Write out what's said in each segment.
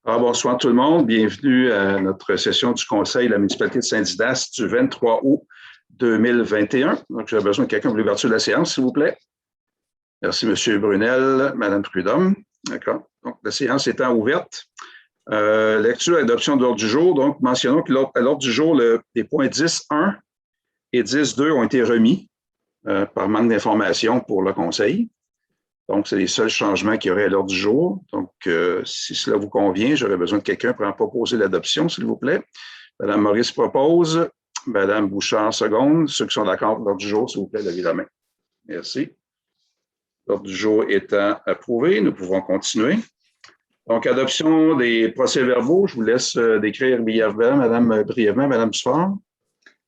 Alors, bonsoir tout le monde. Bienvenue à notre session du Conseil de la municipalité de Saint-Didas du 23 août 2021. Donc, j'ai besoin de quelqu'un pour l'ouverture de la séance, s'il vous plaît. Merci, M. Brunel, Mme Prudhomme. D'accord. Donc, la séance étant ouverte. Lecture et adoption de l'ordre du jour. Donc, mentionnons que à l'ordre du jour, les points 10.1 et 10.2 ont été remis par manque d'information pour le Conseil. Donc, c'est les seuls changements qu'il y aurait à l'ordre du jour. Donc, si cela vous convient, j'aurais besoin de quelqu'un pour en proposer l'adoption, s'il vous plaît. Mme Maurice propose. Mme Bouchard seconde. Ceux qui sont d'accord pour l'ordre du jour, s'il vous plaît, levez la main. Merci. L'ordre du jour étant approuvé, nous pouvons continuer. Donc, adoption des procès-verbaux. Je vous laisse décrire brièvement, Mme Bouchard.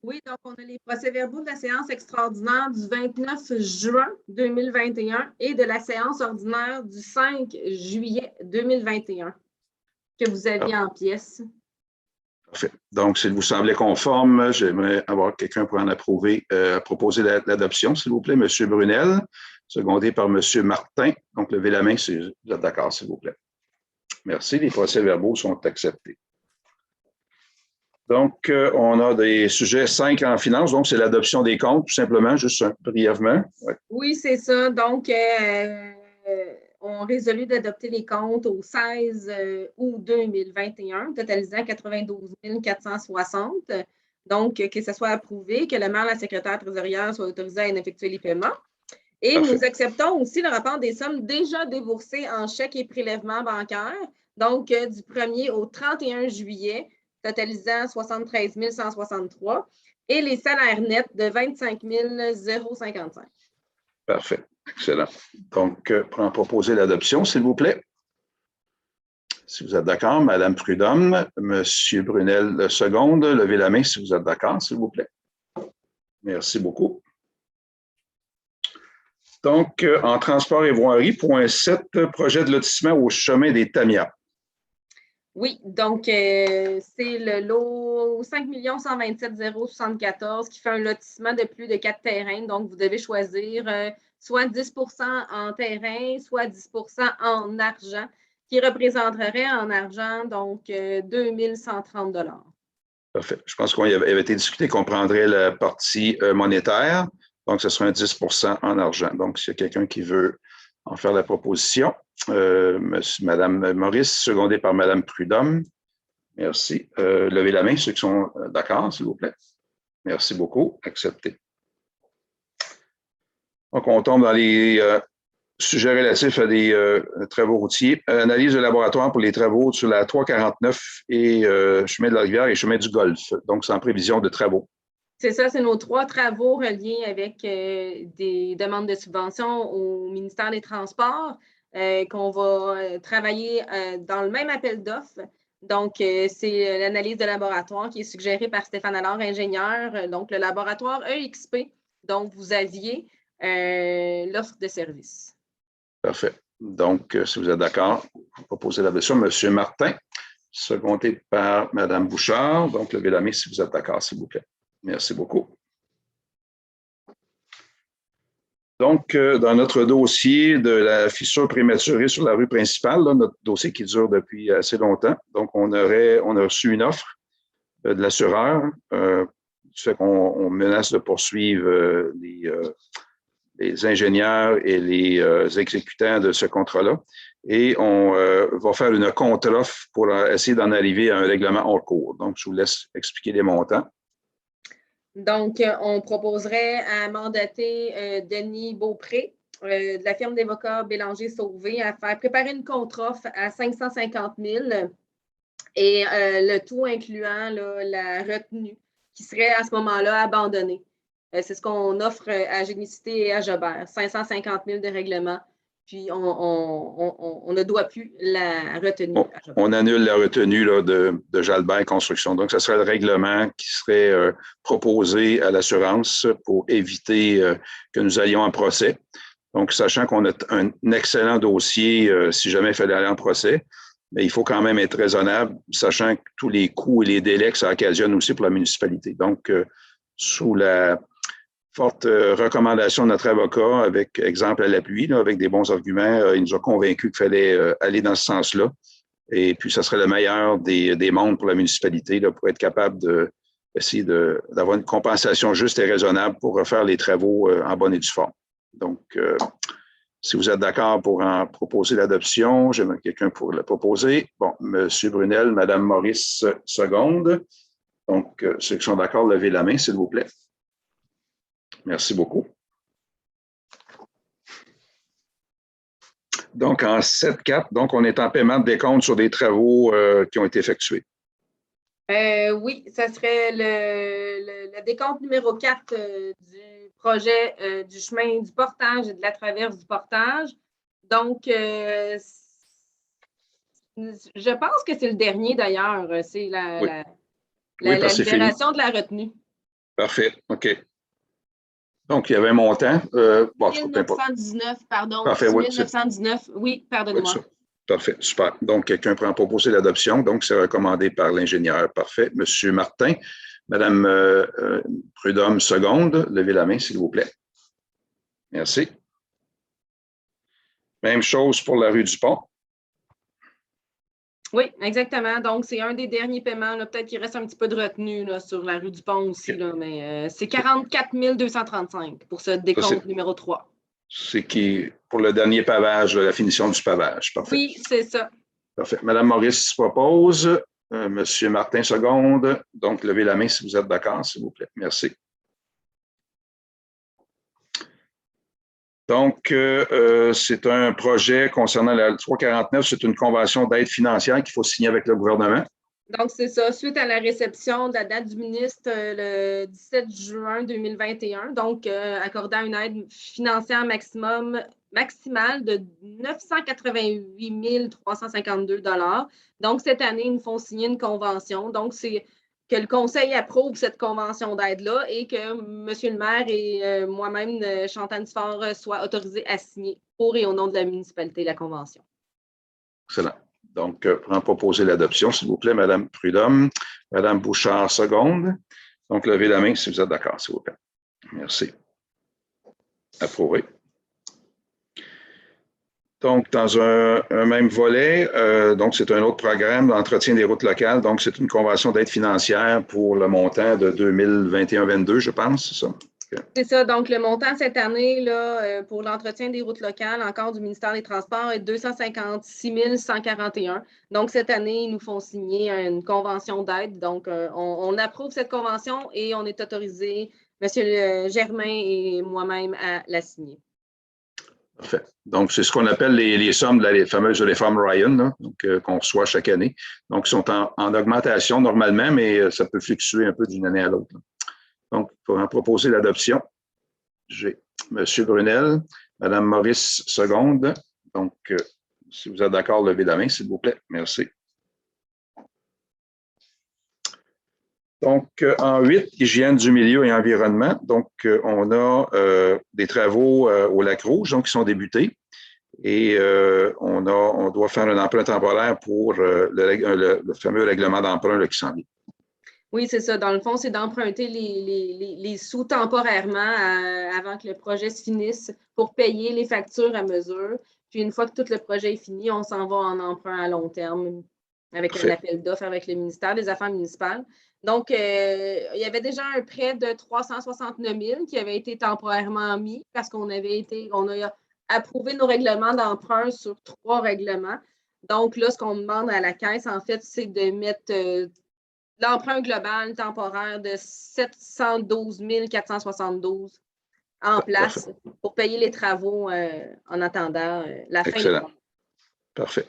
Oui, donc on a les procès-verbaux de la séance extraordinaire du 29 juin 2021 et de la séance ordinaire du 5 juillet 2021 que vous aviez en pièces. Parfait. Donc, s'il vous semblait conforme, j'aimerais avoir quelqu'un pour en approuver, proposer l'adoption, s'il vous plaît. M. Brunel, secondé par M. Martin. Donc, levez la main si vous êtes d'accord, s'il vous plaît. Merci. Les procès-verbaux sont acceptés. Donc, on a des sujets 5 en finance. Donc, c'est l'adoption des comptes, tout simplement, juste brièvement. Ouais. Oui, c'est ça. Donc, on a résolu d'adopter les comptes au 16 août 2021, totalisant 92 460. Donc, que ce soit approuvé, que le maire, la secrétaire trésorière soient autorisés à en effectuer les paiements. Et Parfait. Nous acceptons aussi le rapport des sommes déjà déboursées en chèques et prélèvements bancaires, donc du 1er au 31 juillet, totalisant 73 163, et les salaires nets de 25 055. Parfait. Excellent. Donc, pour en proposer l'adoption, s'il vous plaît. Si vous êtes d'accord, Mme Prudhomme, M. Brunel, seconde, levez la main si vous êtes d'accord, s'il vous plaît. Merci beaucoup. Donc, en transport et voirie, point 7, projet de lotissement au chemin des Tamias. Oui, donc c'est le lot 5 127 074 qui fait un lotissement de plus de 4 terrains. Donc, vous devez choisir soit 10 en terrain, soit 10 en argent, qui représenterait en argent, donc 2 130 $. Parfait. Je pense qu'il avait été discuté qu'on prendrait la partie monétaire. Donc, ce sera un 10 en argent. Donc, s'il y a quelqu'un qui veut en faire la proposition, Mme Maurice, secondée par Mme Prudhomme. Merci. Levez la main, ceux qui sont d'accord, s'il vous plaît. Merci beaucoup. Accepté. Donc, on tombe dans les sujets relatifs à des travaux routiers. Analyse de laboratoire pour les travaux sur la 349 et chemin de la Rivière et chemin du Golfe. Donc, c'est en prévision de travaux. C'est ça, c'est nos 3 travaux reliés avec des demandes de subvention au ministère des Transports qu'on va travailler dans le même appel d'offres. Donc, c'est l'analyse de laboratoire qui est suggérée par Stéphane Allard, ingénieur. Donc, le laboratoire EXP, dont vous aviez l'offre de service. Parfait. Donc, si vous êtes d'accord, je vais proposer l'adoption. M. Martin, secondé par Mme Bouchard. Donc, levez la main si vous êtes d'accord, s'il vous plaît. Merci beaucoup. Donc, dans notre dossier de la fissure prématurée sur la rue principale, là, notre dossier qui dure depuis assez longtemps, donc on a reçu une offre de l'assureur, du fait qu'on menace de poursuivre les ingénieurs et les exécutants de ce contrat-là. Et on va faire une contre-offre pour essayer d'en arriver à un règlement hors cours. Donc, je vous laisse expliquer les montants. Donc, on proposerait à mandater Denis Beaupré de la firme d'avocats Bélanger-Sauvé à faire préparer une contre-offre à 550 000 et le tout incluant là, la retenue qui serait à ce moment-là abandonnée. C'est ce qu'on offre à Génicité et à Jobert, 550 000 de règlement. Puis, on ne doit plus la retenue. On annule la retenue là, de Jalbert Construction. Donc, ce serait le règlement qui serait proposé à l'assurance pour éviter que nous allions en procès. Donc, sachant qu'on a un excellent dossier si jamais il fallait aller en procès, mais il faut quand même être raisonnable, sachant que tous les coûts et les délais que ça occasionne aussi pour la municipalité. Donc, sous la forte recommandation de notre avocat, avec exemple à l'appui, avec des bons arguments, il nous a convaincus qu'il fallait aller dans ce sens-là. Et puis, ça serait le meilleur des mondes pour la municipalité là, pour être capable d'essayer d'avoir une compensation juste et raisonnable pour refaire les travaux en bonne et due forme. Donc, si vous êtes d'accord pour en proposer l'adoption, j'aimerais quelqu'un pour le proposer. Bon, M. Brunel, Mme Maurice, seconde. Donc, ceux qui sont d'accord, levez la main, s'il vous plaît. Merci beaucoup. Donc, en 7-4, donc on est en paiement de décompte sur des travaux qui ont été effectués. Oui, ça serait le décompte numéro 4 du projet du chemin du portage et de la traverse du portage. Donc, je pense que c'est le dernier d'ailleurs. C'est la libération de la retenue. Parfait, OK. Donc, il y avait un montant. 1919, pardon. Parfait, 1919, oui, pardonnez-moi. Oui, parfait, super. Donc, quelqu'un peut en proposer l'adoption. Donc, c'est recommandé par l'ingénieur. Parfait. Monsieur Martin, Madame Prudhomme, seconde. Levez la main, s'il vous plaît. Merci. Même chose pour la rue du Pont. Oui, exactement. Donc, c'est un des derniers paiements. Peut-être qu'il reste un petit peu de retenue là, sur la rue du Pont aussi, okay. Là, mais c'est 44 235 pour ce décompte numéro 3. C'est qui pour le dernier pavage, la finition du pavage. Parfait. Oui, c'est ça. Parfait. Madame Maurice propose. Monsieur Martin, seconde. Donc, levez la main si vous êtes d'accord, s'il vous plaît. Merci. Donc, c'est un projet concernant la 349. C'est une convention d'aide financière qu'il faut signer avec le gouvernement. Donc, c'est ça. Suite à la réception de la date du ministre le 17 juin 2021, donc accordant une aide financière maximale de 988 352 $. Donc, cette année, ils nous font signer une convention. Donc, c'est que le Conseil approuve cette convention d'aide-là et que M. le maire et moi-même, Chantal Dufort, soient autorisés à signer pour et au nom de la municipalité la convention. Excellent. Donc, pour en proposer l'adoption, s'il vous plaît, Mme Prudhomme, Mme Bouchard, seconde. Donc, levez la main si vous êtes d'accord, s'il vous plaît. Merci. Approuvé. Donc, dans un même volet, donc c'est un autre programme d'entretien des routes locales. Donc, c'est une convention d'aide financière pour le montant de 2021-22, je pense, c'est ça? Okay. C'est ça. Donc, le montant cette année là, pour l'entretien des routes locales, encore du ministère des Transports, est 256 141. Donc, cette année, ils nous font signer une convention d'aide. Donc, on approuve cette convention et on est autorisé, M. Germain et moi-même, à la signer. Parfait. Donc, c'est ce qu'on appelle les sommes de la fameuse réforme Ryan, qu'on reçoit chaque année. Donc, ils sont en augmentation normalement, mais ça peut fluctuer un peu d'une année à l'autre. Donc, pour en proposer l'adoption, j'ai M. Brunel, Mme Maurice, seconde. Donc, si vous êtes d'accord, levez la main, s'il vous plaît. Merci. Donc, en 8, hygiène du milieu et environnement. Donc, on a des travaux au Lac-Rouge, donc qui sont débutés. Et on doit faire un emprunt temporaire pour le fameux règlement d'emprunt qui s'en vient. Oui, c'est ça. Dans le fond, c'est d'emprunter les sous temporairement avant que le projet se finisse pour payer les factures à mesure. Puis, une fois que tout le projet est fini, on s'en va en emprunt à long terme avec Parfait. Un appel d'offres avec le ministère des Affaires municipales. Donc, il y avait déjà un prêt de 369 000 qui avait été temporairement mis parce qu'on a approuvé nos règlements d'emprunt sur 3 règlements. Donc, là, ce qu'on demande à la Caisse, en fait, c'est de mettre l'emprunt global temporaire de 712 472 en place Parfait. Pour payer les travaux en attendant la fin du mois. Parfait.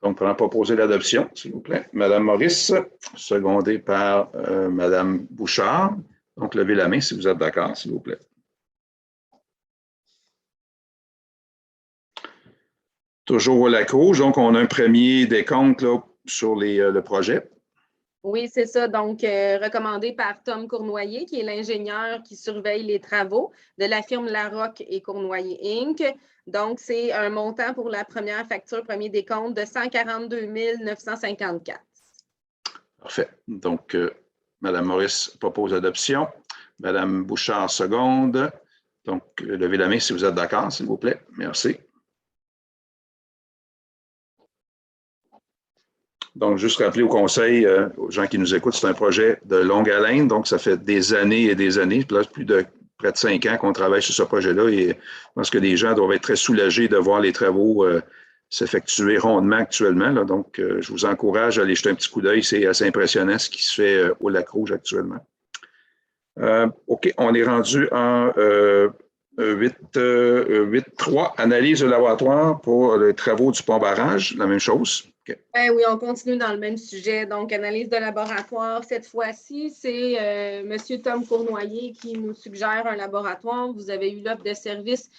Donc, pour en proposer l'adoption, s'il vous plaît. Mme Maurice, secondée par Mme Bouchard. Donc, levez la main si vous êtes d'accord, s'il vous plaît. Toujours au Lac-Rouge. Donc, on a un premier décompte là, sur le projet. Oui, c'est ça. Donc, recommandé par Tom Cournoyer, qui est l'ingénieur qui surveille les travaux de la firme Larocque et Cournoyer Inc. Donc, c'est un montant pour la première facture, premier décompte de 142 954. Parfait. Donc, Mme Maurice propose l'adoption. Mme Bouchard, seconde. Donc, levez la main si vous êtes d'accord, s'il vous plaît. Merci. Donc, juste rappeler au conseil, aux gens qui nous écoutent, c'est un projet de longue haleine, donc ça fait des années et des années, plus de près de 5 ans qu'on travaille sur ce projet-là et je pense que les gens doivent être très soulagés de voir les travaux s'effectuer rondement actuellement. Là. Donc, je vous encourage à aller jeter un petit coup d'œil, c'est assez impressionnant ce qui se fait au Lac-Rouge actuellement. OK, on est rendu en 8.3, analyse de laboratoire pour les travaux du pont barrage, la même chose. Okay. Oui, on continue dans le même sujet. Donc, analyse de laboratoire. Cette fois-ci, c'est M. Tom Cournoyer qui nous suggère un laboratoire. Vous avez eu l'offre de service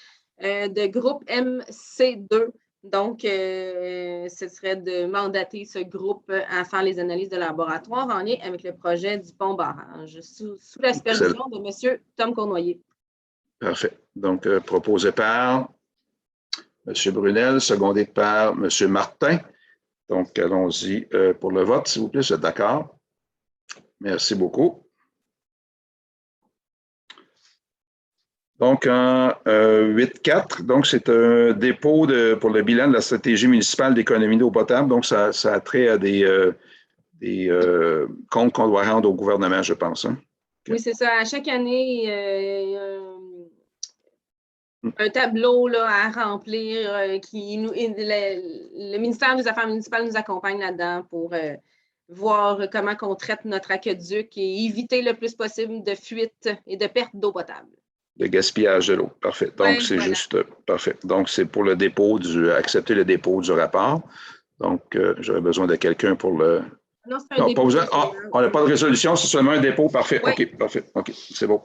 de groupe MC2. Donc, ce serait de mandater ce groupe à faire les analyses de laboratoire en lien avec le projet du pont barrage sous la supervision de M. Tom Cournoyer. Parfait. Donc, proposé par M. Brunel, secondé par M. Martin. Donc, allons-y pour le vote, s'il vous plaît, vous êtes d'accord? Merci beaucoup. Donc, en 8.4, donc c'est un dépôt pour le bilan de la stratégie municipale d'économie d'eau potable. Donc, ça a trait à des comptes qu'on doit rendre au gouvernement, je pense. Hein? Okay. Oui, c'est ça. À chaque année, un tableau là, à remplir. Le ministère des Affaires municipales nous accompagne là-dedans pour voir comment on traite notre aqueduc et éviter le plus possible de fuite et de perte d'eau potable. Le gaspillage de l'eau, parfait. Donc, ouais, c'est voilà. Juste parfait. Donc, c'est pour le dépôt accepter le dépôt du rapport. Donc, j'aurais besoin de quelqu'un pour le. Non, c'est un dépôt. On n'a pas de résolution, c'est seulement un dépôt. Parfait. Ouais. OK, parfait. OK, c'est bon.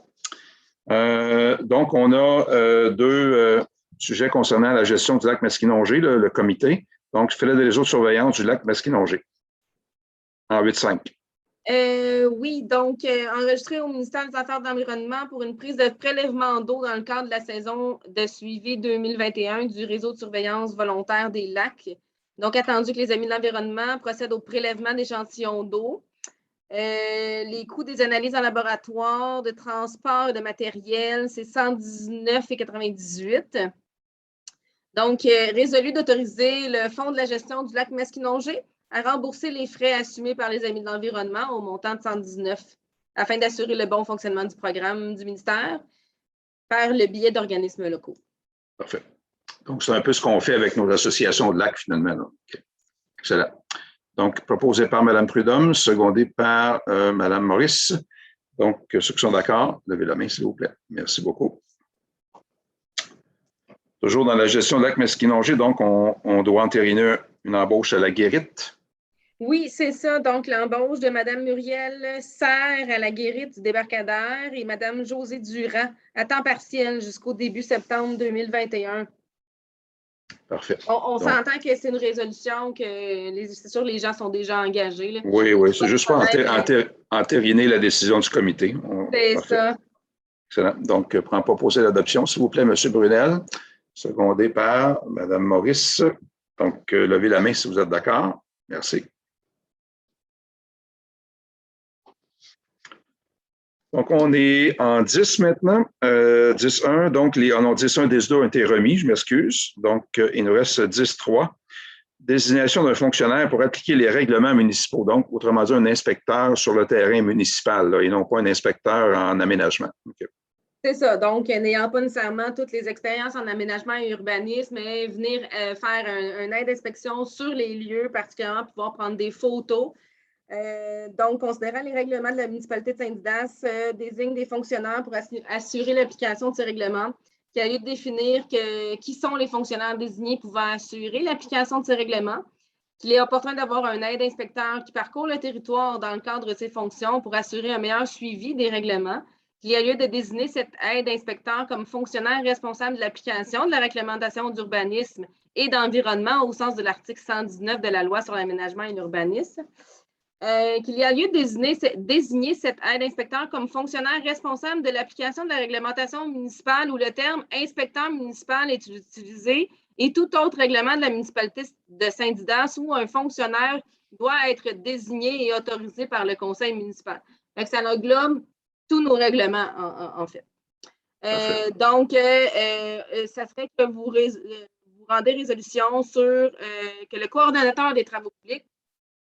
Donc, on a deux sujets concernant la gestion du lac Masquinongé, le comité. Donc, filet de réseau de surveillance du lac Masquinongé en 8.5. Oui, donc enregistré au ministère des Affaires de l'Environnement pour une prise de prélèvement d'eau dans le cadre de la saison de suivi 2021 du réseau de surveillance volontaire des lacs. Donc, attendu que les amis de l'environnement procèdent au prélèvement d'échantillons d'eau. Les coûts des analyses en laboratoire, de transport et de matériel, c'est 119,98. Donc, résolu d'autoriser le Fonds de la gestion du lac Masquinongé à rembourser les frais assumés par les amis de l'environnement au montant de 119 afin d'assurer le bon fonctionnement du programme du ministère par le biais d'organismes locaux. Parfait. Donc, c'est un peu ce qu'on fait avec nos associations de lacs, finalement. Okay. Excellent. Donc, proposé par Mme Prudhomme, secondé par Mme Maurice. Donc, ceux qui sont d'accord, levez la main, s'il vous plaît. Merci beaucoup. Toujours dans la gestion de lac Masquinongé, donc, on doit entériner une embauche à la Guérite. Oui, c'est ça. Donc, l'embauche de Mme Muriel Serre à la Guérite du débarcadère et Mme Josée Durand à temps partiel jusqu'au début septembre 2021. Parfait. On s'entend que c'est une résolution que c'est sûr les gens sont déjà engagés. Là. Oui, c'est juste pour entériner la décision du comité. C'est ça. Excellent. Donc, pour en proposer l'adoption, s'il vous plaît, M. Brunel, secondé par Mme Maurice. Donc, levez la main si vous êtes d'accord. Merci. Donc, on est en 10 maintenant, 10.1. Donc, 10.1 et 10.2 ont été remis, je m'excuse. Donc, il nous reste 10.3. Désignation d'un fonctionnaire pour appliquer les règlements municipaux. Donc, autrement dit, un inspecteur sur le terrain municipal, là, et non pas un inspecteur en aménagement. Okay. C'est ça. Donc, n'ayant pas nécessairement toutes les expériences en aménagement et urbanisme, mais venir faire un aide d'inspection sur les lieux, particulièrement pouvoir prendre des photos. Donc, considérant les règlements de la municipalité de Saint-Didas, désigne des fonctionnaires pour assurer l'application de ces règlements, qui a lieu de définir qui sont les fonctionnaires désignés pouvant assurer l'application de ces règlements, qu'il est opportun d'avoir un aide inspecteur qui parcourt le territoire dans le cadre de ses fonctions pour assurer un meilleur suivi des règlements, qu'il y a lieu de désigner cet aide inspecteur comme fonctionnaire responsable de l'application de la réglementation d'urbanisme et d'environnement au sens de l'article 119 de la loi sur l'aménagement et l'urbanisme. Qu'il y a lieu de désigner cette aide inspecteur comme fonctionnaire responsable de l'application de la réglementation municipale où le terme inspecteur municipal est utilisé et tout autre règlement de la municipalité de Saint-Didas où un fonctionnaire doit être désigné et autorisé par le conseil municipal. Donc, ça englobe tous nos règlements, en fait. Donc, ça serait que vous rendez résolution sur que le coordonnateur des travaux publics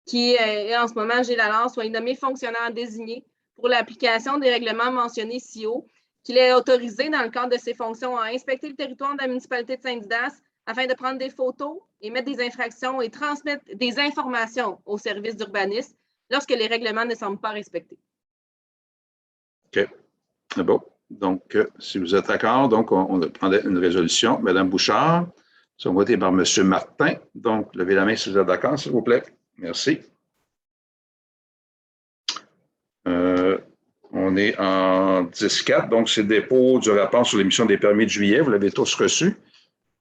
qui est en ce moment Gilles Allard, soit nommé fonctionnaire désigné pour l'application des règlements mentionnés ci haut, qu'il est autorisé dans le cadre de ses fonctions à inspecter le territoire de la municipalité de Saint-Didas afin de prendre des photos, émettre des infractions et transmettre des informations aux services d'urbanisme lorsque les règlements ne semblent pas respectés. OK. Bon. Donc, si vous êtes d'accord, donc on prend une résolution. Madame Bouchard, sont votées par M. Martin. Donc, levez la main si vous êtes d'accord, s'il vous plaît. Merci. On est en 10-4, donc c'est le dépôt du rapport sur l'émission des permis de juillet. Vous l'avez tous reçu.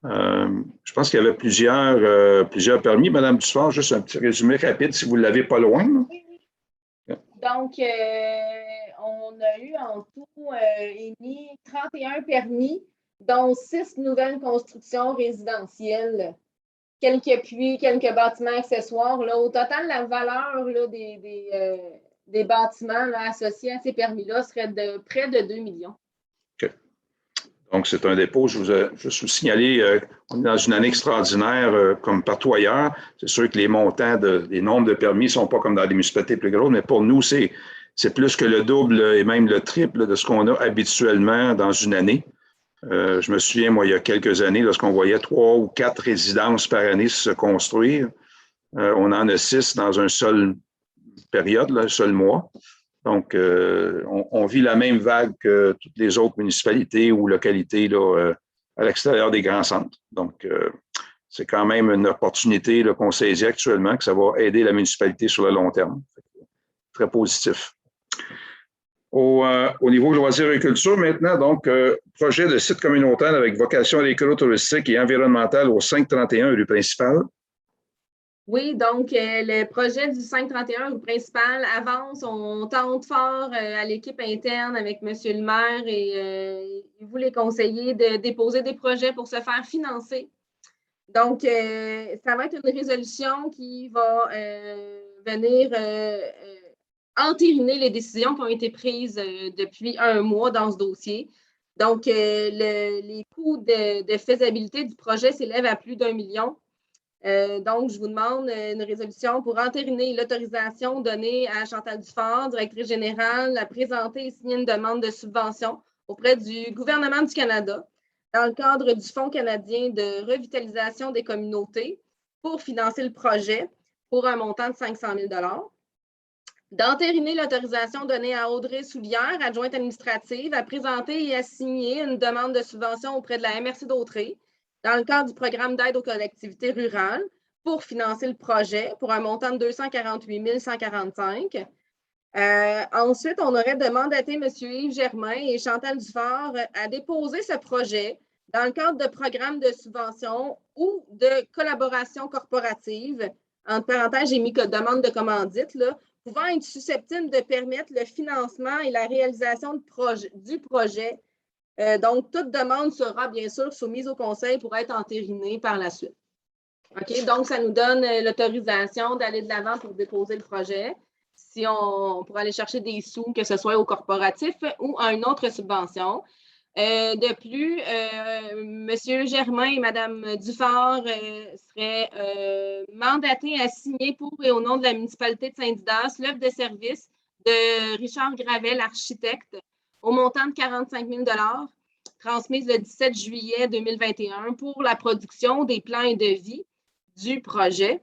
Je pense qu'il y avait plusieurs permis. Madame Dufort, juste un petit résumé rapide si vous ne l'avez pas loin. Oui, oui. Donc, on a eu en tout émis 31 permis, dont 6 nouvelles constructions résidentielles, quelques puits, quelques bâtiments accessoires. Là, au total, la valeur là, des bâtiments là, associés à ces permis-là serait de près de 2 millions. OK. Donc, c'est un dépôt. Je vous signalé, on est dans une année extraordinaire comme partout ailleurs. C'est sûr que les montants, les nombres de permis ne sont pas comme dans les municipalités plus grosses, mais pour nous, c'est plus que le double et même le triple de ce qu'on a habituellement dans une année. Je me souviens, moi, il y a quelques années, lorsqu'on voyait 3 ou 4 résidences par année se construire, on en a 6 dans une seule période, là, un seul mois. Donc, on vit la même vague que toutes les autres municipalités ou localités là, à l'extérieur des grands centres. Donc, c'est quand même une opportunité qu'on saisit actuellement, que ça va aider la municipalité sur le long terme. Très positif. Au niveau loisirs et culture, maintenant, donc, projet de site communautaire avec vocation à l'écolo-touristique et environnementale au 531 rue principale. Oui, donc le projet du 531 rue principale avance. On tente fort à l'équipe interne avec M. le maire et vous, les conseillers, de déposer des projets pour se faire financer. Donc, ça va être une résolution qui va venir entériner les décisions qui ont été prises depuis un mois dans ce dossier. Donc, les coûts de faisabilité du projet s'élèvent à plus d'1 million. Donc, je vous demande une résolution pour entériner l'autorisation donnée à Chantal Dufort, directrice générale, à présenter et signer une demande de subvention auprès du gouvernement du Canada dans le cadre du Fonds canadien de revitalisation des communautés pour financer le projet pour un montant de 500 000 $. D'entériner l'autorisation donnée à Audrey Soulière, adjointe administrative, à présenter et à signer une demande de subvention auprès de la MRC d'Autrey dans le cadre du programme d'aide aux collectivités rurales pour financer le projet pour un montant de 248 145. Ensuite, on aurait de mandater M. Yves Germain et Chantal Dufort à déposer ce projet dans le cadre de programmes de subvention ou de collaboration corporative. Entre parenthèses, j'ai mis que demande de commandite, là, pouvant être susceptible de permettre le financement et la réalisation du projet. Donc, toute demande sera bien sûr soumise au conseil pour être entérinée par la suite. OK? Donc, ça nous donne l'autorisation d'aller de l'avant pour déposer le projet. Si on pourra aller chercher des sous, que ce soit au corporatif ou à une autre subvention. De plus, M. Germain et Mme Dufort seraient mandatés à signer pour et au nom de la municipalité de Saint-Didas l'œuvre de service de Richard Gravel, architecte, au montant de 45 000 $ transmise le 17 juillet 2021 pour la production des plans et devis du projet.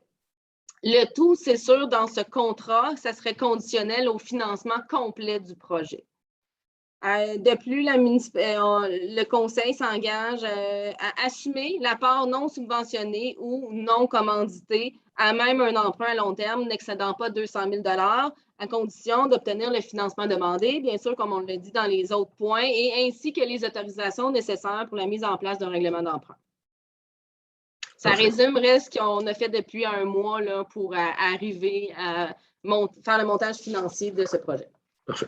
Le tout, c'est sûr, dans ce contrat, ça serait conditionnel au financement complet du projet. De plus, le conseil s'engage à assumer la part non subventionnée ou non commanditée à même un emprunt à long terme n'excédant pas 200 000 $ à condition d'obtenir le financement demandé, bien sûr, comme on l'a dit dans les autres points, et ainsi que les autorisations nécessaires pour la mise en place d'un règlement d'emprunt. Ça résumerait ce qu'on a fait depuis un mois là, pour arriver à faire le montage financier de ce projet. Parfait.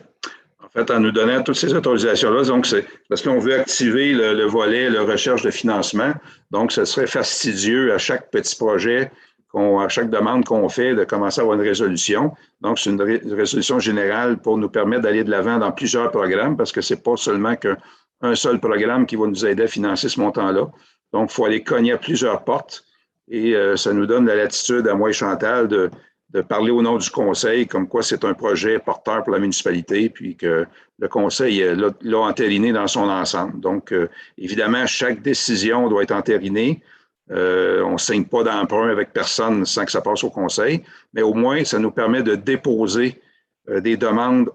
En fait, en nous donnant toutes ces autorisations-là, donc c'est parce qu'on veut activer le volet, la recherche de financement. Donc, ce serait fastidieux à chaque petit projet, à chaque demande qu'on fait, de commencer à avoir une résolution. Donc, c'est une résolution générale pour nous permettre d'aller de l'avant dans plusieurs programmes, parce que ce n'est pas seulement qu'un seul programme qui va nous aider à financer ce montant-là. Donc, il faut aller cogner à plusieurs portes et ça nous donne la latitude à moi et Chantal de parler au nom du conseil, comme quoi c'est un projet porteur pour la municipalité, puis que le conseil l'a entériné dans son ensemble. Donc, évidemment, chaque décision doit être entérinée. On ne signe pas d'emprunt avec personne sans que ça passe au conseil, mais au moins, ça nous permet de déposer des demandes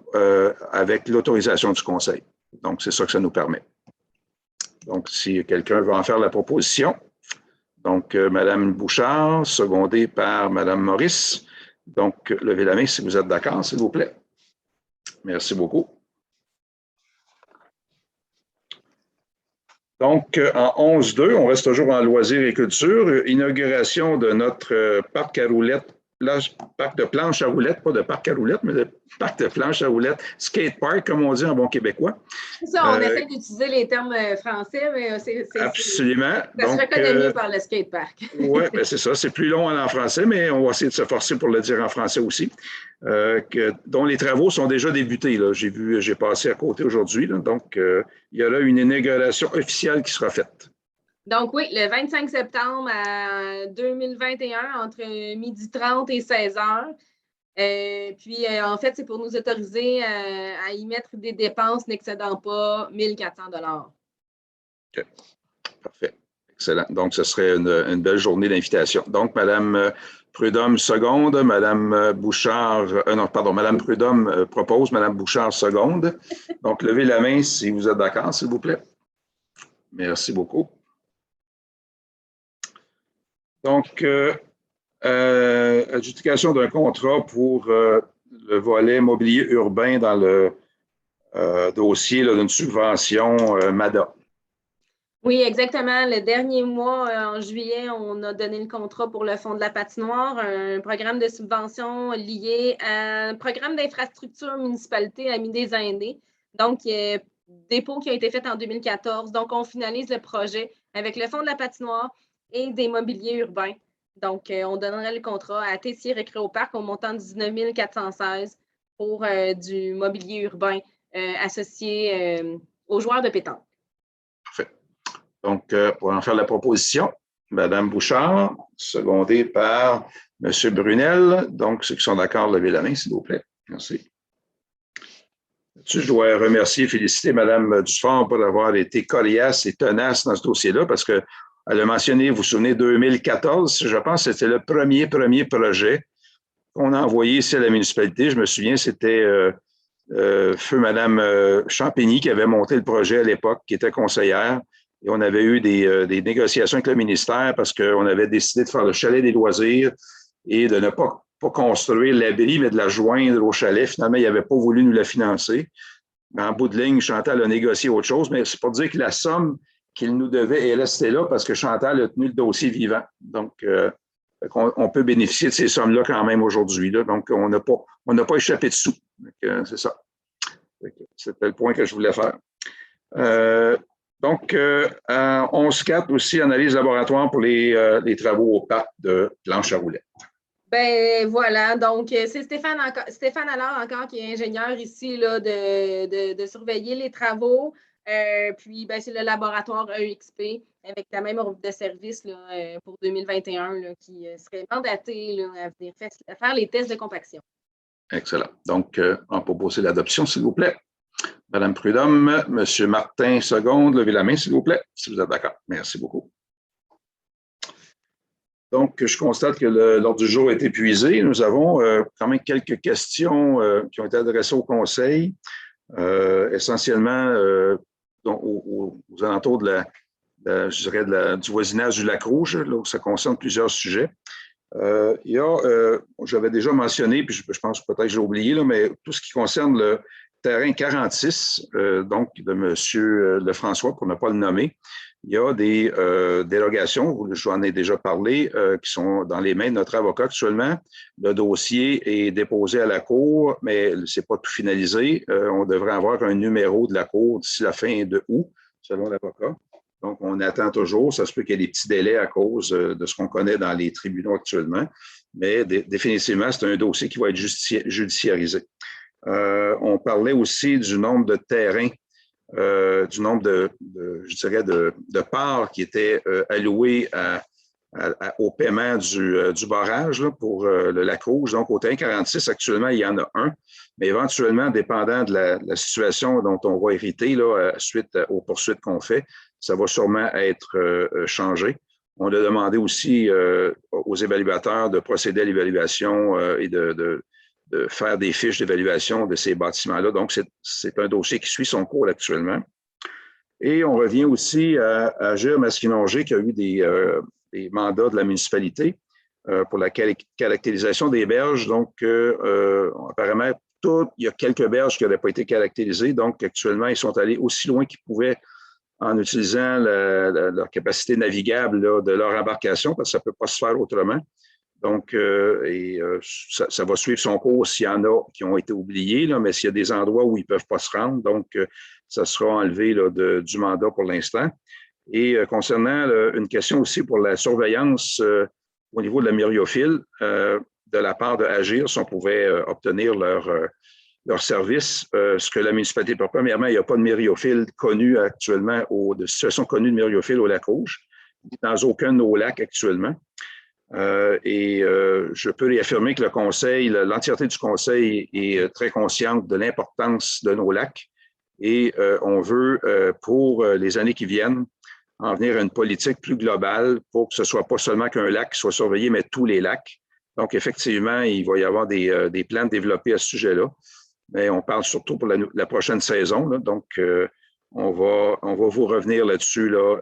avec l'autorisation du conseil. Donc, c'est ça que ça nous permet. Donc, si quelqu'un veut en faire la proposition. Donc, Mme Bouchard, secondée par Mme Maurice. Donc, levez la main si vous êtes d'accord, s'il vous plaît. Merci beaucoup. Donc, en 11-2, on reste toujours en loisirs et culture. Inauguration de notre parc à roulettes, parc de planche à roulettes, pas de parc à roulettes, mais de parc de planche à roulettes, skate park, comme on dit en bon québécois. C'est ça, on essaie d'utiliser les termes français, mais absolument. Ça se reconnaît mieux par le skate park. Oui, ben c'est ça. C'est plus long en français, mais on va essayer de se forcer pour le dire en français aussi. Dont les travaux sont déjà débutés. J'ai passé à côté aujourd'hui. Donc, il y a là une inauguration officielle qui sera faite. Donc, oui, le 25 septembre 2021, entre 12h30 et 16h. Puis, en fait, c'est pour nous autoriser à y mettre des dépenses n'excédant pas 1 400 $. OK. Parfait. Excellent. Donc, ce serait une belle journée d'invitation. Donc, Mme Prudhomme seconde, Mme Bouchard, non, pardon, Mme Prudhomme propose, Mme Bouchard seconde. Donc, levez la main si vous êtes d'accord, s'il vous plaît. Merci beaucoup. Donc, adjudication d'un contrat pour le volet mobilier urbain dans le dossier d'une subvention MADA. Oui, exactement. Le dernier mois, en juillet, on a donné le contrat pour le Fonds de la patinoire, un programme de subvention lié à un programme d'infrastructure municipalité Amis des Aînés. Donc, dépôt qui a été fait en 2014. Donc, on finalise le projet avec le Fonds de la patinoire et des mobiliers urbains. Donc, on donnerait le contrat à Tessier Récréoparc au montant de 19 416 pour du mobilier urbain associé aux joueurs de pétanque. Parfait. Donc, pour en faire la proposition, Mme Bouchard, secondée par M. Brunel. Donc, ceux qui sont d'accord, levez la main, s'il vous plaît. Merci. Je dois remercier et féliciter Mme Dufort pour avoir été coriace et tenace dans ce dossier-là parce qu'elle a mentionné, vous vous souvenez, 2014, je pense que c'était le premier projet qu'on a envoyé ici à la municipalité. Je me souviens, c'était feu Mme Champigny qui avait monté le projet à l'époque, qui était conseillère. Et on avait eu des négociations avec le ministère parce qu'on avait décidé de faire le chalet des loisirs et de ne pas construire l'abri, mais de la joindre au chalet. Finalement, il n'avait pas voulu nous la financer. Mais en bout de ligne, Chantal a négocié autre chose, mais c'est pour dire que la somme qu'il nous devait est restée là parce que Chantal a tenu le dossier vivant. Donc, on peut bénéficier de ces sommes-là quand même aujourd'hui. Donc, on n'a pas échappé de sous. C'est ça. C'était le point que je voulais faire. Donc, 11-4 aussi, analyse laboratoire pour les travaux au parc de planche à roulettes. Ben voilà, donc c'est Stéphane Allard encore qui est ingénieur ici là, de surveiller les travaux. Puis ben, c'est le laboratoire EXP avec la même offre de service là, pour 2021 là, qui serait mandaté là, à venir faire les tests de compaction. Excellent. Donc, on peut poser l'adoption, s'il vous plaît. Mme Prudhomme, M. Martin, seconde, levez la main, s'il vous plaît, si vous êtes d'accord. Merci beaucoup. Donc, je constate que l'ordre du jour est épuisé. Nous avons quand même quelques questions qui ont été adressées au Conseil, essentiellement aux alentours je dirais du voisinage du Lac-Rouge, là où ça concerne plusieurs sujets. J'avais déjà mentionné, puis je pense peut-être que j'ai oublié, là, mais tout ce qui concerne le terrain 46, donc de M. Lefrançois, pour ne pas le nommer, il y a des dérogations, j'en ai déjà parlé, qui sont dans les mains de notre avocat actuellement. Le dossier est déposé à la Cour, mais ce n'est pas tout finalisé. On devrait avoir un numéro de la Cour d'ici la fin de août, selon l'avocat. Donc, on attend toujours. Ça se peut qu'il y ait des petits délais à cause de ce qu'on connaît dans les tribunaux actuellement, mais définitivement, c'est un dossier qui va être judiciarisé. On parlait aussi du nombre de terrains, du nombre je dirais, de parts qui étaient allouées au paiement du barrage là, pour le lac Rouge. Donc, au terrain 46, actuellement, il y en a un, mais éventuellement, dépendant de la situation dont on va hériter là, suite aux poursuites qu'on fait, ça va sûrement être changé. On a demandé aussi aux évaluateurs de procéder à l'évaluation et de faire des fiches d'évaluation de ces bâtiments-là. Donc, c'est un dossier qui suit son cours actuellement. Et on revient aussi à Agir Masquinongé qui a eu des mandats de la municipalité pour la caractérisation des berges. Donc, apparemment, il y a quelques berges qui n'avaient pas été caractérisées. Donc, actuellement, ils sont allés aussi loin qu'ils pouvaient en utilisant leur capacité navigable là, de leur embarcation, parce que ça ne peut pas se faire autrement. Donc, ça va suivre son cours s'il y en a qui ont été oubliés, là, mais s'il y a des endroits où ils ne peuvent pas se rendre, donc ça sera enlevé là, du mandat pour l'instant. Et concernant une question aussi pour la surveillance au niveau de la myriophylle, de la part de Agir, si on pouvait obtenir leur service, ce que la municipalité peut. Premièrement, il n'y a pas de myriophylle connu actuellement, de situation connue de myriophylle au lac Rouge, dans aucun de nos lacs actuellement. Je peux réaffirmer que le conseil, l'entièreté du conseil est très consciente de l'importance de nos lacs et on veut, pour les années qui viennent, en venir à une politique plus globale pour que ce ne soit pas seulement qu'un lac qui soit surveillé, mais tous les lacs. Donc, effectivement, il va y avoir des plans développés à ce sujet-là. Mais on parle surtout pour la prochaine saison. Là. Donc, on va vous revenir là-dessus. Là,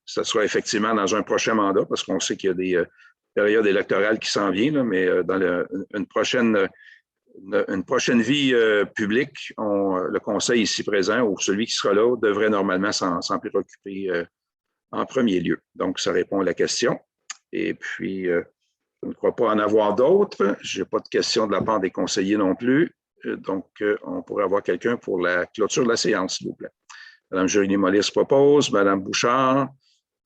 ça sera effectivement dans un prochain mandat parce qu'on sait qu'il y a des périodes électorales qui s'en viennent, mais dans une prochaine vie publique, le conseil ici présent ou celui qui sera là devrait normalement s'en préoccuper en premier lieu. Donc, ça répond à la question. Et puis, je ne crois pas en avoir d'autres. Je n'ai pas de questions de la part des conseillers non plus. Donc, on pourrait avoir quelqu'un pour la clôture de la séance, s'il vous plaît. Mme Julie-Mollis propose, Mme Bouchard.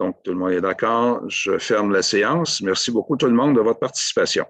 Donc, tout le monde est d'accord. Je ferme la séance. Merci beaucoup tout le monde de votre participation.